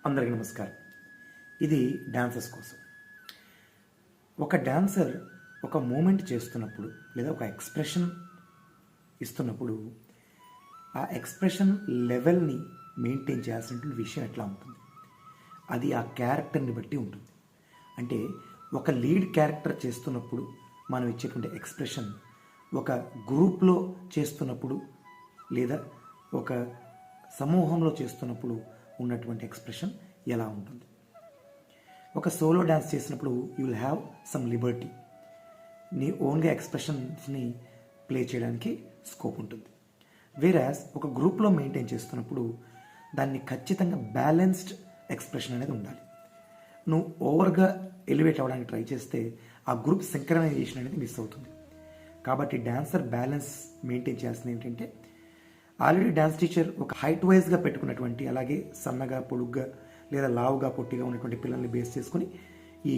అందరికీ నమస్కారం. ఇది డాన్సర్స్ కోసం. ఒక డాన్సర్ ఒక మూమెంట్ చేస్తున్నప్పుడు లేదా ఒక ఎక్స్ప్రెషన్ ఇస్తున్నప్పుడు ఆ ఎక్స్ప్రెషన్ లెవెల్ని మెయింటైన్ చేయాల్సిన విషయం ఎట్లా ఉంటుంది, అది ఆ క్యారెక్టర్ని బట్టి ఉంటుంది. అంటే ఒక లీడ్ క్యారెక్టర్ చేస్తున్నప్పుడు మనం ఇచ్చేటువంటి ఎక్స్ప్రెషన్ ఒక గ్రూప్లో చేస్తున్నప్పుడు లేదా ఒక సమూహంలో చేస్తున్నప్పుడు ఉన్నటువంటి ఎక్స్ప్రెషన్ ఎలా ఉంటుంది. ఒక సోలో డ్యాన్స్ చేసినప్పుడు you will have some Liberty, నీ ఓన్గా ఎక్స్ప్రెషన్స్ని ప్లే చేయడానికి స్కోప్ ఉంటుంది. వేరాస్ ఒక గ్రూప్లో మెయింటైన్ చేస్తున్నప్పుడు దాన్ని ఖచ్చితంగా బ్యాలెన్స్డ్ ఎక్స్ప్రెషన్ అనేది ఉండాలి. నువ్వు ఓవర్గా ఎలివేట్ అవ్వడానికి ట్రై చేస్తే ఆ గ్రూప్ సింక్రనైజేషన్ అనేది మిస్ అవుతుంది. కాబట్టి డాన్సర్ బ్యాలెన్స్ మెయింటైన్ చేయాల్సింది ఏంటంటే, ఆల్రెడీ డ్యాన్స్ టీచర్ ఒక హైట్ వైజ్గా పెట్టుకున్నటువంటి, అలాగే సన్నగా పొడుగ్గా లేదా లావుగా పొట్టిగా ఉన్నటువంటి పిల్లల్ని బేస్ చేసుకుని ఈ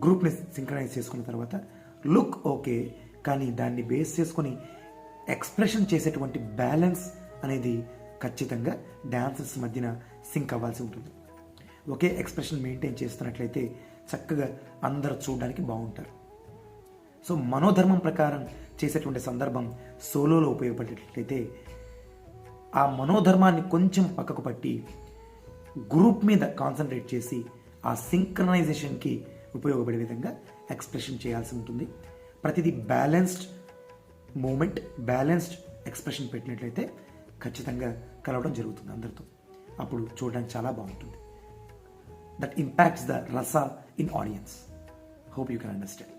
గ్రూప్ని సింక్రనైజ్ చేసుకున్న తర్వాత లుక్ ఓకే, కానీ దాన్ని బేస్ చేసుకుని ఎక్స్ప్రెషన్ చేసేటువంటి బ్యాలెన్స్ అనేది ఖచ్చితంగా డాన్సర్స్ మధ్యన సింక్ అవ్వాల్సి ఉంటుంది. ఒకే ఎక్స్ప్రెషన్ మెయింటైన్ చేస్తున్నట్లయితే చక్కగా అందరూ చూడడానికి బాగుంటారు. సో మనోధర్మం ప్రకారం చేసేటువంటి సందర్భం సోలోలో ఉపయోగపడేటట్లయితే ఆ మనోధర్మాన్ని కొంచెం పక్కకు పట్టి గ్రూప్ మీద కాన్సన్ట్రేట్ చేసి ఆ సింక్రనైజేషన్కి ఉపయోగపడే విధంగా ఎక్స్ప్రెషన్ చేయాల్సి ఉంటుంది. ప్రతిదీ బ్యాలెన్స్డ్ మూమెంట్, బ్యాలెన్స్డ్ ఎక్స్ప్రెషన్ పెట్టినట్లయితే ఖచ్చితంగా కలవడం జరుగుతుంది అందరితో. అప్పుడు చూడడానికి చాలా బాగుంటుంది. దట్ ఇంపాక్ట్స్ ద రస in audience. Hope you can understand.